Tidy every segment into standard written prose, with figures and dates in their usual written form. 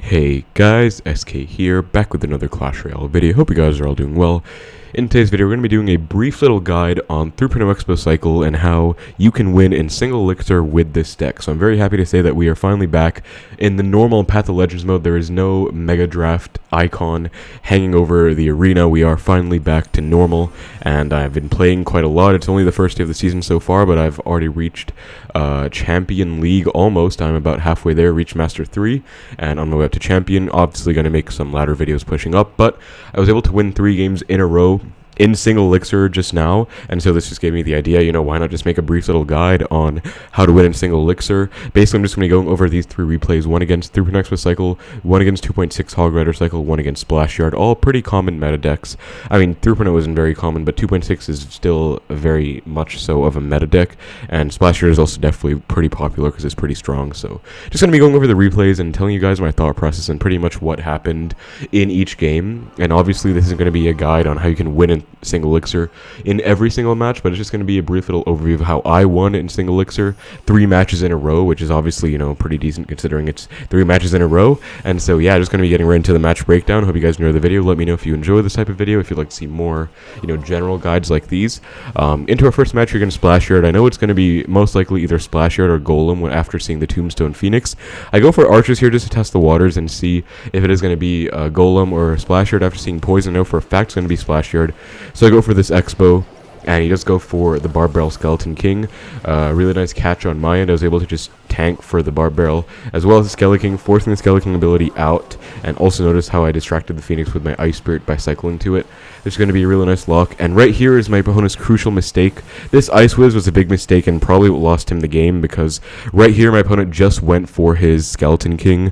Hey guys, SK here, back with another Clash Royale video. Hope you guys are all doing well. In today's video, we're going to be doing a brief little guide on 3.0 Xbow Cycle and how you can win in single Elixir with this deck. So I'm very happy to say that we are finally back in the normal Path of Legends mode. There is no Mega Draft icon hanging over the arena. We are finally back to normal, and I've been playing quite a lot. It's only the first day of the season so far, but I've already reached Champion League almost. I'm about halfway there, reached Master 3, and on my way up to Champion. Obviously going to make some ladder videos pushing up, but I was able to win 3 games in a row in single Elixir just now, and so this just gave me the idea, why not just make a brief little guide on how to win in single Elixir. Basically, I'm just going to be going over these 3 replays, one against 3.0 Xbow Cycle, one against 2.6 Hog Rider Cycle, one against Splashyard, all pretty common meta decks. I mean, 3.0 isn't very common, but 2.6 is still very much so of a meta deck, and Splashyard is also definitely pretty popular because it's pretty strong. So just going to be going over the replays and telling you guys my thought process and pretty much what happened in each game. And obviously this is going to be a guide on how you can win in single Elixir in every single match, but it's just going to be a brief little overview of how I won in single Elixir 3 matches in a row, which is obviously, pretty decent considering it's 3 matches in a row. And so yeah, just going to be getting right into the match breakdown. Hope you guys enjoy the video. Let me know if you enjoy this type of video, if you'd like to see more, general guides like these. Into our first match, you're going to Splashyard. I know it's going to be most likely either Splashyard or Golem after seeing the Tombstone Phoenix. I go for Archers here just to test the waters and see if it is going to be Golem or Splashyard after seeing Poison. I know for a fact it's going to be Splashyard. So I go for this Xbow, and he does go for the Barb Barrel Skeleton King. Really nice catch on my end. I was able to just tank for the Barb Barrel, as well as the Skeleton King, forcing the Skeleton King ability out, and also notice how I distracted the Phoenix with my Ice Spirit by cycling to it. There's going to be a really nice lock, and right here is my opponent's crucial mistake. This Ice Whiz was a big mistake and probably what lost him the game, because right here my opponent just went for his Skeleton King,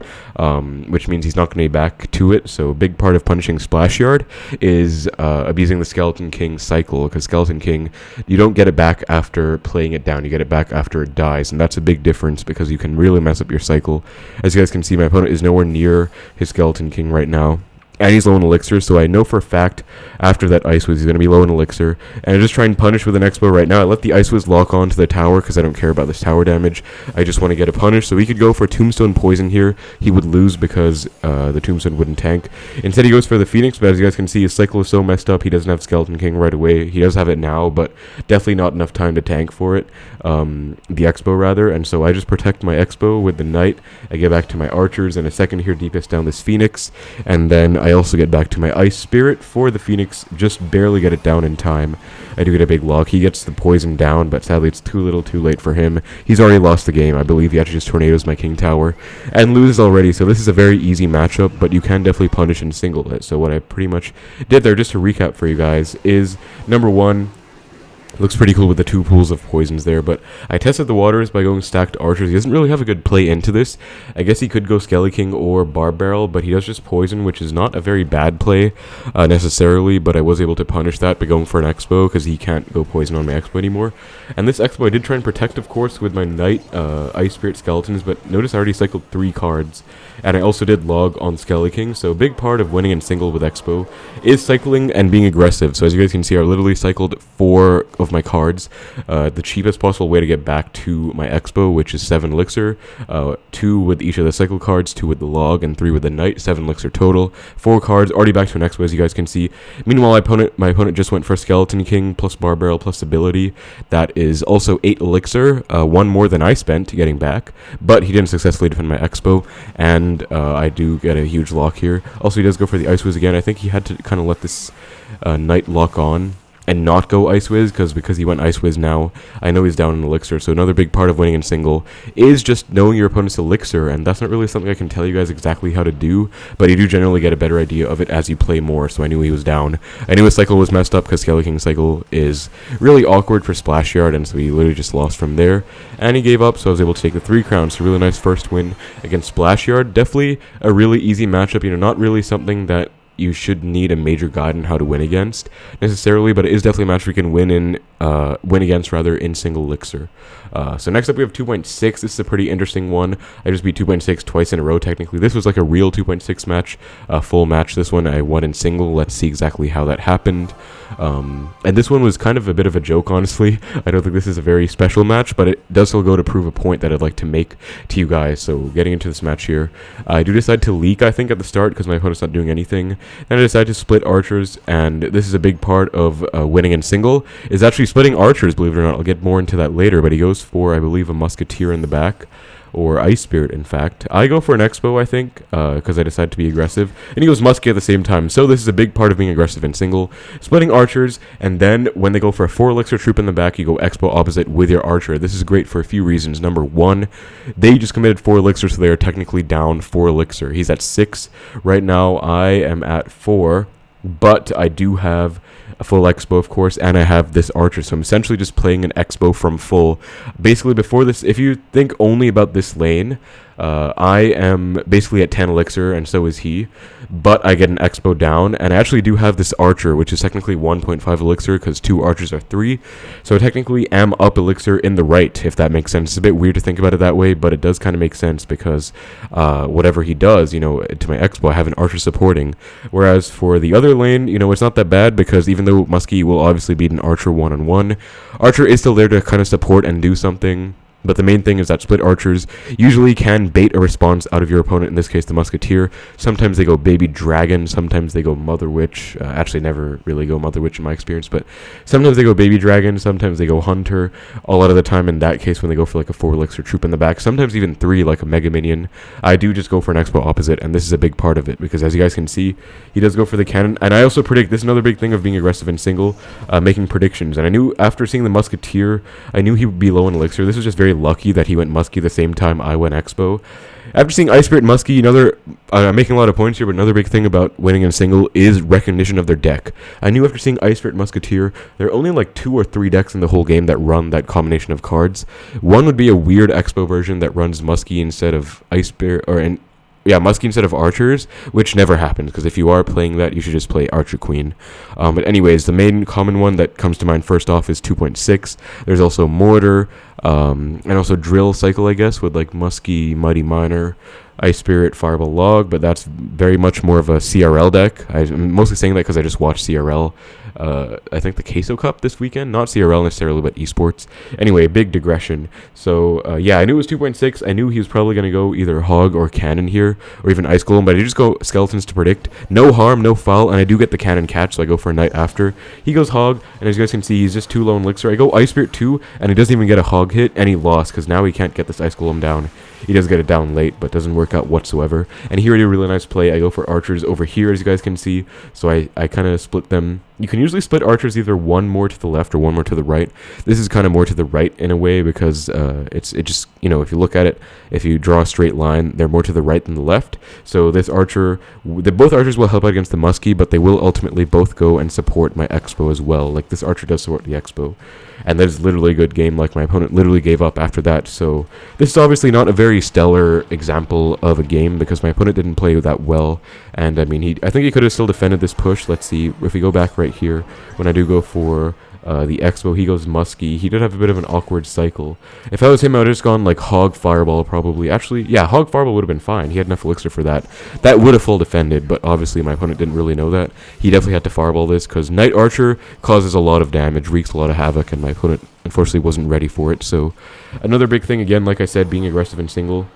which means he's not going to be back to it. So a big part of punishing Splashyard is abusing the Skeleton King cycle, because Skeleton King, you don't get it back after playing it down, you get it back after it dies, and that's a big difference because you can really mess up your cycle. As you guys can see, my opponent is nowhere near his Skeleton King right now, and he's low in Elixir, so I know for a fact after that Ice Whiz he's going to be low in Elixir. And I just try and punish with an Xbow right now. I let the Ice Whiz lock on to the tower because I don't care about this tower damage. I just want to get a punish. So he could go for Tombstone Poison here. He would lose because the Tombstone wouldn't tank. Instead he goes for the Phoenix, but as you guys can see, his cycle is so messed up. He doesn't have Skeleton King right away. He does have it now, but definitely not enough time to tank for it. The Xbow rather. And so I just protect my Xbow with the Knight. I get back to my Archers in a second here, deepest down this Phoenix. And then I also get back to my Ice Spirit for the Phoenix, just barely get it down in time. I do get a big lock. He gets the poison down, but sadly it's too little too late for him. He's already lost the game. I believe he actually just tornadoes my King Tower and loses already, so this is a very easy matchup, but you can definitely punish and single it. So what I pretty much did there, just to recap for you guys, is number 1, looks pretty cool with the 2 pools of poisons there, but I tested the waters by going stacked Archers. He doesn't really have a good play into this. I guess he could go Skeleton King or Barb Barrel, but he does just poison, which is not a very bad play necessarily, but I was able to punish that by going for an Xbow because he can't go poison on my Xbow anymore. And this Xbow I did try and protect, of course, with my Knight, Ice Spirit Skeletons, but notice I already cycled 3 cards, and I also did log on Skeleton King, so a big part of winning in single with Xbow is cycling and being aggressive. So as you guys can see, I literally cycled 4 of my cards, the cheapest possible way to get back to my Xbow, which is 7 Elixir, 2 with each of the cycle cards, 2 with the log, and 3 with the Knight, 7 Elixir total, 4 cards, already back to an Xbow as you guys can see. Meanwhile, my opponent just went for Skeleton King plus Barb Barrel plus ability. That is also 8 Elixir, 1 more than I spent getting back, but he didn't successfully defend my Xbow, and I do get a huge lock here. Also, he does go for the Ice Whiz again. I think he had to kind of let this Knight lock on and not go Ice Whiz, because he went Ice Whiz now, I know he's down in Elixir. So another big part of winning in single is just knowing your opponent's Elixir, and that's not really something I can tell you guys exactly how to do, but you do generally get a better idea of it as you play more. So I knew he was down. I knew his cycle was messed up because Skeleton King's cycle is really awkward for Splashyard, and so he literally just lost from there, and he gave up, so I was able to take the 3 crowns. So really nice first win against Splashyard. Definitely a really easy matchup, not really something that you should need a major guide on how to win against necessarily, but it is definitely a match we can win against in single Elixir. So next up we have 2.6. This is a pretty interesting one. I just beat 2.6 twice in a row technically. This was like a real 2.6 match, a full match. This one I won in single. Let's see exactly how that happened. And this one was kind of a bit of a joke, honestly. I don't think this is a very special match, but it does still go to prove a point that I'd like to make to you guys. So getting into this match here, I do decide to leak, I think, at the start because my opponent's not doing anything. Then I decide to split archers, and this is a big part of winning in single, is actually splitting archers, believe it or not. I'll get more into that later, but he goes for, I believe, a musketeer in the back. Or Ice Spirit, in fact. I go for an Xbow, I think, because I decide to be aggressive. And he goes Musky at the same time. So this is a big part of being aggressive in single. Splitting archers, and then when they go for a 4 Elixir troop in the back, you go Xbow opposite with your archer. This is great for a few reasons. Number one, they just committed 4 Elixir, so they are technically down 4 Elixir. He's at 6. Right now, I am at 4, but I do have a full Xbow, of course, and I have this archer, so I'm essentially just playing an Xbow from full. Basically, before this, if you think only about this lane, I am basically at 10 Elixir, and so is he, but I get an Xbow down, and I actually do have this archer, which is technically 1.5 Elixir, because 2 archers are 3, so I technically am up Elixir in the right, if that makes sense. It's a bit weird to think about it that way, but it does kind of make sense, because whatever he does, to my Xbow, I have an archer supporting, whereas for the other lane, it's not that bad, because even though Muskie will obviously beat an archer one-on-one, archer is still there to kind of support and do something. But the main thing is that split archers usually can bait a response out of your opponent, in this case the musketeer. Sometimes they go baby dragon, sometimes they go mother witch. Actually never really go mother witch in my experience, but sometimes they go baby dragon, sometimes they go hunter. A lot of the time in that case when they go for like a 4 Elixir troop in the back, sometimes even 3 like a mega minion, I do just go for an Xbow opposite, and this is a big part of it, because as you guys can see, he does go for the cannon. And I also predict, this is another big thing of being aggressive in single, making predictions. And I knew after seeing the musketeer, I knew he would be low in Elixir. This was just very lucky that he went Muskie the same time I went Xbow. After seeing Ice Spirit Muskie, I'm making a lot of points here, but another big thing about winning in single is recognition of their deck. I knew after seeing Ice Spirit Musketeer, there are only like 2 or 3 decks in the whole game that run that combination of cards. One would be a weird Xbow version that runs Muskie instead of Ice Spirit, Muskie instead of archers, which never happens, because if you are playing that, you should just play Archer Queen. But anyways, the main common one that comes to mind first off is 2.6. There's also Mortar, and also Drill Cycle, I guess, with like Muskie, Mighty Miner, Ice Spirit, Fireball Log, but that's very much more of a CRL deck. I'm mostly saying that because I just watched CRL, I think the Queso Cup this weekend, not CRL necessarily, but esports. Anyway, big digression. So yeah, I knew it was 2.6. I knew he was probably going to go either Hog or Cannon here, or even Ice Golem, but I just go Skeletons to predict. No harm, no foul, and I do get the Cannon catch, so I go for a Knight after. He goes Hog, and as you guys can see, he's just 2 low in Elixir. I go Ice Spirit 2, and he doesn't even get a Hog hit, and he lost, because now he can't get this Ice Golem down. He does get it down late, but doesn't work out whatsoever. And here I do a really nice play. I go for archers over here, as you guys can see. So I kind of split them. You can usually split archers either one more to the left or one more to the right. This is kind of more to the right in a way, because it just, if you look at it, if you draw a straight line, they're more to the right than the left. So this archer, both archers will help out against the Muskie, but they will ultimately both go and support my Xbow as well. Like this archer does support the Xbow. And that is literally a good game. Like my opponent literally gave up after that. So this is obviously not a very stellar example of a game, because my opponent didn't play that well. And I mean, I think he could have still defended this push. Let's see if we go back right here. When I do go for the Xbow, he goes Muskie. He did have a bit of an awkward cycle. If I was him, I would have just gone like Hog Fireball probably. Actually, yeah, Hog Fireball would have been fine. He had enough Elixir for that. That would have full defended, but obviously my opponent didn't really know that. He definitely had to Fireball this, because Knight Archer causes a lot of damage, wreaks a lot of havoc, and my opponent unfortunately wasn't ready for it. So another big thing, again, like I said, being aggressive in single,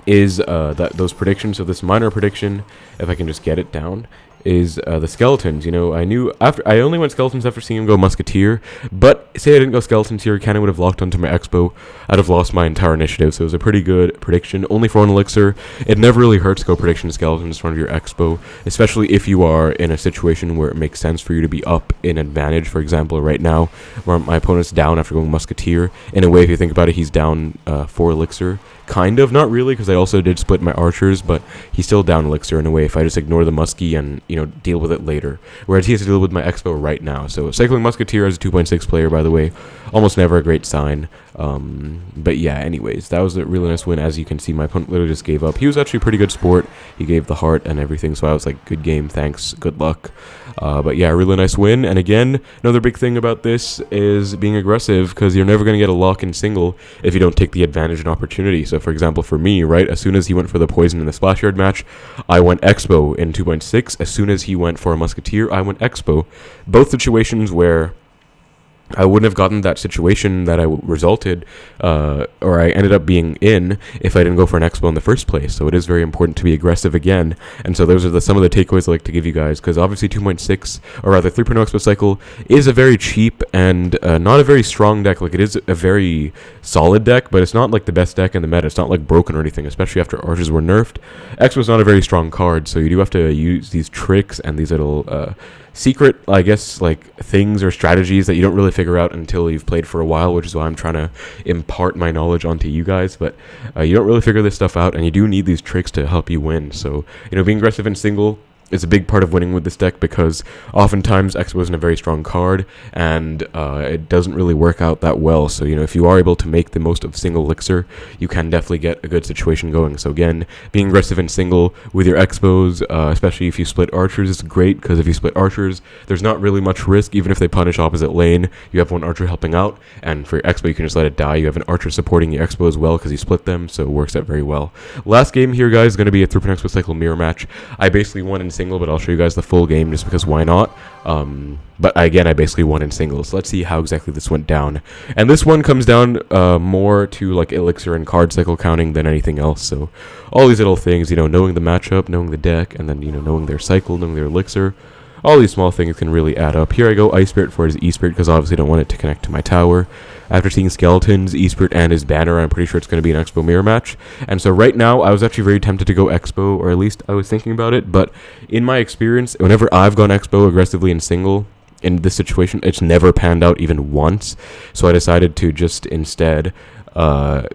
is those predictions. So this minor prediction, if I can just get it down, is the Skeletons. I knew I only went Skeletons after seeing him go Musketeer, but say I didn't go Skeletons here, kind of would have locked onto my Xbow. I'd have lost my entire initiative, so it was a pretty good prediction. Only for 1 Elixir. It never really hurts to go prediction Skeletons in front of your Xbow, especially if you are in a situation where it makes sense for you to be up in advantage. For example, right now, where my opponent's down after going Musketeer. In a way, if you think about it, he's down 4 Elixir. kind of, not really, because I also did split my archers, but he's still down Elixir in a way if I just ignore the muskie and, you know, deal with it later. Whereas he has to deal with my Xbow right now. So Cycling Musketeer as a 2.6 player, by the way, almost never a great sign. But yeah, anyways, that was a really nice win. As you can see, my opponent literally just gave up. He was actually a pretty good sport. He gave the heart and everything, so I was like, good game, thanks, good luck. But yeah, really nice win. And again, another big thing about this is being aggressive, because you're never going to get a lock in single if you don't take the advantage and opportunity. So for example, for me, right, as soon as he went for the poison in the Splashyard match, I went Xbow in 2.6. As soon as he went for a Musketeer, I went Xbow. Both situations where I wouldn't have gotten that situation that I resulted, or I ended up being in, if I didn't go for an Xbow in the first place. So it is very important to be aggressive again. And so those are some of the takeaways I like to give you guys, because obviously 2.6, or rather 3.0 Xbow Cycle, is a very cheap and not a very strong deck. Like, it is a very solid deck, but it's not like the best deck in the meta. It's not like broken or anything, especially after archers were nerfed. Xbow's not a very strong card, so you do have to use these tricks and these little secret, I guess, like things or strategies that you don't really figure out until you've played for a while, which is why I'm trying to impart my knowledge onto you guys. But you don't really figure this stuff out, and you do need these tricks to help you win. So, you know, being aggressive in single is a big part of winning with this deck, because oftentimes Xbow isn't a very strong card, and it doesn't really work out that well. So, you know, if you are able to make the most of single Elixir, you can definitely get a good situation going. So again, being aggressive in single with your Xbows, especially if you split archers, is great, because if you split archers, there's not really much risk. Even if they punish opposite lane, you have one archer helping out, and for your Xbow, you can just let it die. You have an archer supporting your Xbow as well, because you split them, so it works out very well. Last game here, guys, is going to be a 3.0 Xbow Cycle mirror match. I basically won in single, but I'll show you guys the full game just because why not. But again, I basically won in singles. Let's see how exactly this went down. And this one comes down more to like Elixir and card cycle counting than anything else. So all these little things, you know, knowing the matchup, knowing the deck, and then, you know, knowing their cycle, knowing their Elixir. All these small things can really add up. Here I go Ice Spirit for his E-Spirit, because obviously I don't want it to connect to my tower. After seeing Skeletons, E-Spirit, and his banner, I'm pretty sure it's going to be an Xbow mirror match. And so right now, I was actually very tempted to go Xbow, or at least I was thinking about it. But in my experience, whenever I've gone Xbow aggressively in single, in this situation, it's never panned out even once. So I decided to just instead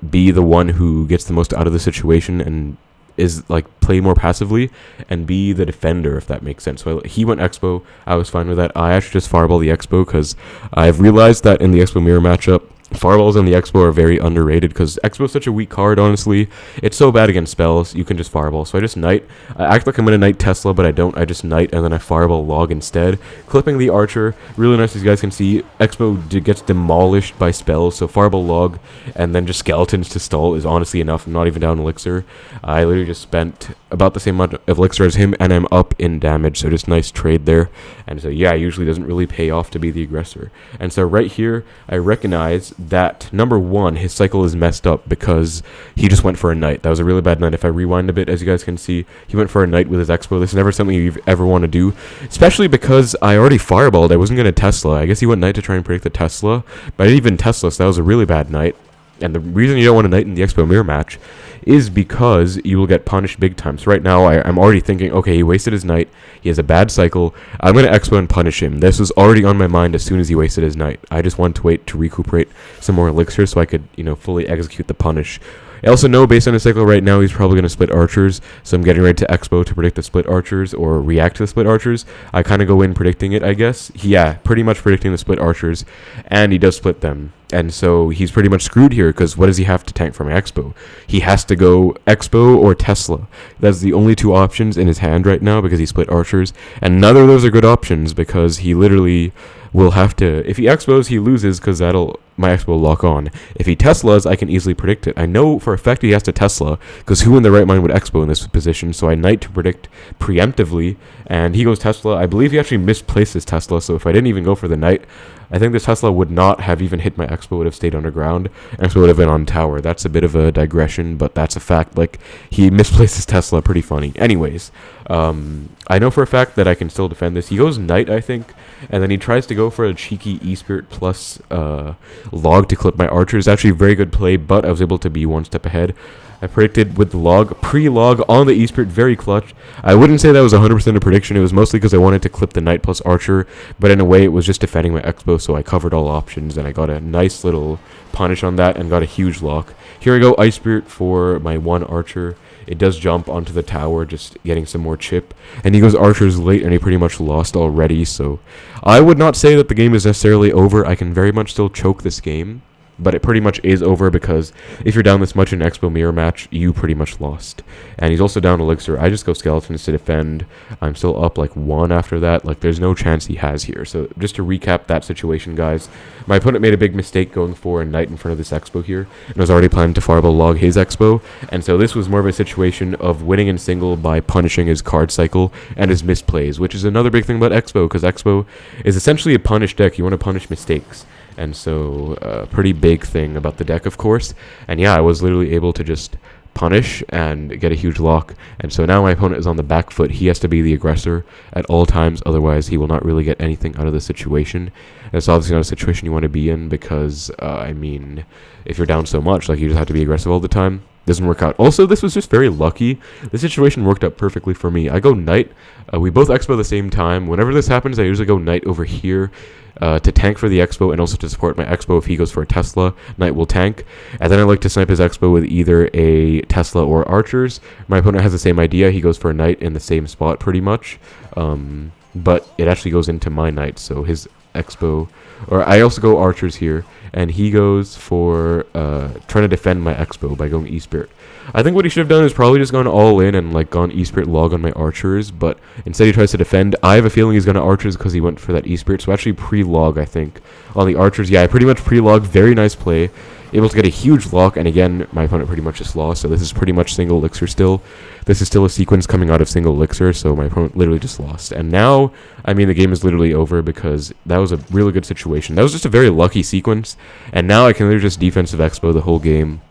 be the one who gets the most out of the situation and is like play more passively and be the defender, if that makes sense. So he went Xbow, I was fine with that. I actually just fireball the Xbow, because I've realized that in the Xbow mirror matchup, fireballs on the Xbow are very underrated, because Xbow is such a weak card, honestly. It's so bad against spells, you can just fireball. So I just knight. I act like I'm going to knight Tesla, but I don't. I just knight, and then I fireball log instead. Clipping the archer, really nice, as you guys can see. Xbow gets demolished by spells, so fireball log, and then just skeletons to stall is honestly enough. I'm not even down Elixir. I literally just spent about the same amount of Elixir as him, and I'm up in damage, so just nice trade there. And so yeah, it usually doesn't really pay off to be the aggressor. And so right here, I recognize that number one, his cycle is messed up because he just went for a knight. That was a really bad knight. If I rewind a bit, as you guys can see, he went for a knight with his Xbow. This is never something you ever want to do, especially because I already fireballed. I wasn't going to Tesla. I guess he went knight to try and predict the Tesla, but I didn't even Tesla, so that was a really bad knight. And the reason you don't want to knight in the Xbow mirror match is because you will get punished big time. So right now, I'm already thinking, okay, he wasted his knight. He has a bad cycle. I'm going to Xbow and punish him. This was already on my mind as soon as he wasted his knight. I just wanted to wait to recuperate some more Elixir so I could, you know, fully execute the punish. I also know, based on his cycle right now, he's probably going to split archers, so I'm getting ready to Xbow to predict the split archers, or react to the split archers. I kind of go in predicting it, I guess. Yeah, pretty much predicting the split archers, and he does split them. And so he's pretty much screwed here, because what does he have to tank from Xbow? He has to go Xbow or Tesla. That's the only two options in his hand right now, because he split archers, and neither of those are good options, because he literally will have to, if he Xbows, he loses, because my Xbow will lock on. If he Teslas, I can easily predict it. I know for a fact he has to Tesla, because who in their right mind would Xbow in this position? So I knight to predict preemptively, and he goes Tesla. I believe he actually misplaced his Tesla, so if I didn't even go for the knight, I think this Tesla would not have even hit my Xbow, would have stayed underground. Xbow would have been on tower. That's a bit of a digression, but that's a fact. Like, he misplaced his Tesla, pretty funny. Anyways, I know for a fact that I can still defend this. He goes knight, I think, and then he tries to go for a cheeky E-Spirit plus log to clip my archers. Actually a very good play, but I was able to be one step ahead. I predicted with the log, pre-log on the E-Spirit, very clutch. I wouldn't say that was 100% a prediction. It was mostly because I wanted to clip the knight plus archer, but in a way it was just defending my Xbow, so I covered all options, and I got a nice little punish on that and got a huge lock. Here I go, Ice Spirit for my one archer. It does jump onto the tower, just getting some more chip. And he goes archers late, and he pretty much lost already. So I would not say that the game is necessarily over. I can very much still choke this game. But it pretty much is over because if you're down this much in an Xbow mirror match, you pretty much lost. And he's also down Elixir. I just go Skeletons to defend. I'm still up like 1 after that. Like, there's no chance he has here. So just to recap that situation, guys, my opponent made a big mistake going for a knight in front of this Xbow here. And was already planning to fireball log his Xbow. And so this was more of a situation of winning in single by punishing his card cycle and his misplays, which is another big thing about Xbow, because Xbow is essentially a punish deck. You want to punish mistakes. And so, pretty big thing about the deck, of course. And yeah, I was literally able to just punish and get a huge lock. And so now my opponent is on the back foot. He has to be the aggressor at all times. Otherwise, he will not really get anything out of the situation. And it's obviously not a situation you want to be in because, I mean, if you're down so much, like, you just have to be aggressive all the time. Doesn't work out. Also, this was just very lucky. This situation worked out perfectly for me. I go knight. We both expo at the same time. Whenever this happens, I usually go knight over here to tank for the expo and also to support my expo. If he goes for a Tesla, knight will tank. And then I like to snipe his expo with either a Tesla or archers. My opponent has the same idea. He goes for a knight in the same spot pretty much. But it actually goes into my knight, so his expo, or I also go archers here, and he goes for trying to defend my expo by going E-Spirit. I think what he should have done is probably just gone all in and like gone E-Spirit log on my archers, but instead he tries to defend. I have a feeling he's going to archers because he went for that E-Spirit, so actually pre-log, I think, on the archers. Yeah, I pretty much pre-log. Very nice play. Able to get a huge lock, and again, my opponent pretty much just lost, so this is pretty much single Elixir still. This is still a sequence coming out of single Elixir, so my opponent literally just lost. And now, I mean, the game is literally over because that was a really good situation. That was just a very lucky sequence, and now I can literally just defensive expo the whole game.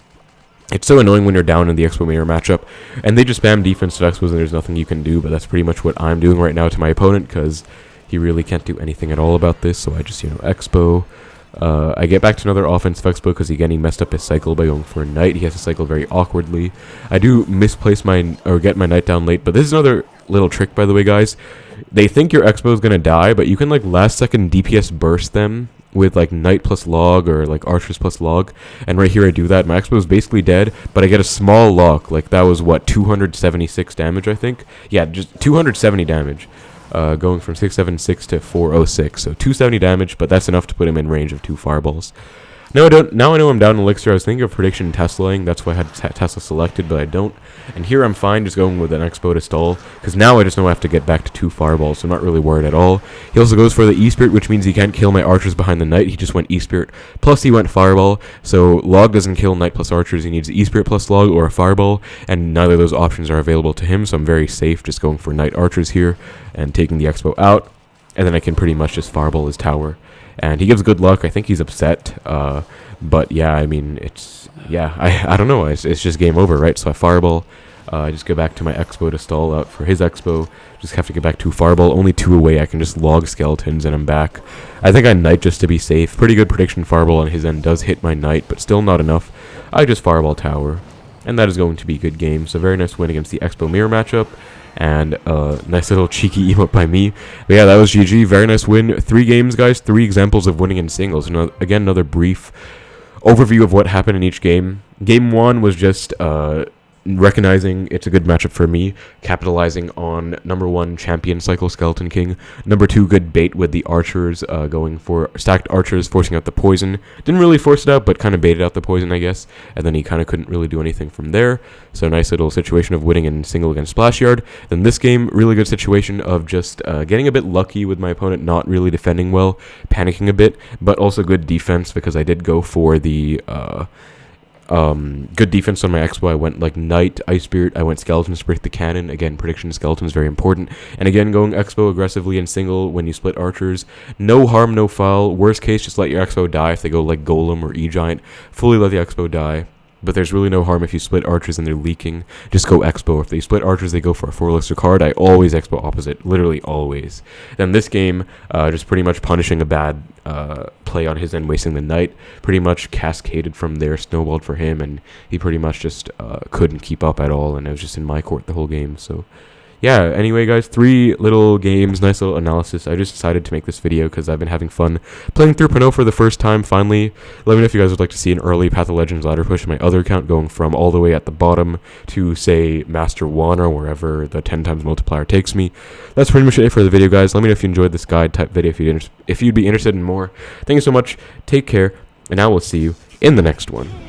It's so annoying when you're down in the Expo mirror matchup, and they just spam defensive expos and there's nothing you can do, but that's pretty much what I'm doing right now to my opponent because he really can't do anything at all about this, so I just, expo. I get back to another offensive expo because again he messed up his cycle by going for a knight. He has to cycle very awkwardly. I do misplace or get my knight down late, but this is another little trick, by the way, guys. They think your expo is gonna die, but you can like last second DPS burst them with like knight plus log or like archers plus log, and right here I do that. My expo is basically dead, but I get a small lock. Like that was what, 276 damage, I think. Yeah, just 270 damage. Going from 676 to 406, so 270 damage, but that's enough to put him in range of 2 fireballs. Now I know I'm down in Elixir. I was thinking of prediction Teslaing, that's why I had Tesla selected, but I don't. And here I'm fine just going with an expo to stall, because now I just know I have to get back to 2 fireballs, so I'm not really worried at all. He also goes for the E-Spirit, which means he can't kill my archers behind the knight. He just went E-Spirit, plus he went fireball, so log doesn't kill knight plus archers. He needs E-Spirit plus log or a fireball, and neither of those options are available to him, so I'm very safe just going for knight archers here and taking the expo out, and then I can pretty much just fireball his tower. And he gives good luck. I think he's upset. But yeah, I mean, I don't know. It's just game over, right? So I fireball. I just go back to my expo to stall out for his expo. Just have to get back to fireball. Only 2 away. I can just log skeletons and I'm back. I think I knight just to be safe. Pretty good prediction fireball on his end does hit my knight, but still not enough. I just fireball tower. And that is going to be a good game. So very nice win against the Expo mirror matchup. And nice little cheeky emote by me. But yeah, that was GG. Very nice win. 3 games, guys. 3 examples of winning in singles. And again, another brief overview of what happened in each game. Game 1 was just recognizing it's a good matchup for me, capitalizing on number 1 champion cycle Skeleton King, number 2 good bait with the archers, going for stacked archers, forcing out the poison. Didn't really force it out, but kind of baited out the poison, I guess, and then he kind of couldn't really do anything from there. So nice little situation of winning in single against Splashyard. Then this game, really good situation of just getting a bit lucky with my opponent not really defending well, panicking a bit, but also good defense because I did go for the good defense on my expo. I went like knight, ice spirit. I went skeleton spirit the cannon. Again, prediction skeleton is very important. And again, going expo aggressively in single when you split archers. No harm, no foul. Worst case, just let your expo die if they go like golem or e-giant. Fully let the expo die. But there's really no harm if you split archers and they're leaking. Just go expo. If they split archers, they go for a 4 elixir card. I always expo opposite. Literally always. Then this game, just pretty much punishing a bad play on his end, wasting the knight. Pretty much cascaded from there, snowballed for him, and he pretty much just couldn't keep up at all, and it was just in my court the whole game. So yeah, anyway, guys, 3 little games, nice little analysis. I just decided to make this video because I've been having fun playing through Pinot for the first time, finally. Let me know if you guys would like to see an early Path of Legends ladder push in my other account, going from all the way at the bottom to, say, Master 1 or wherever the 10 times multiplier takes me. That's pretty much it for the video, guys. Let me know if you enjoyed this guide type video, if you'd be interested in more. Thank you so much, take care, and I will see you in the next one.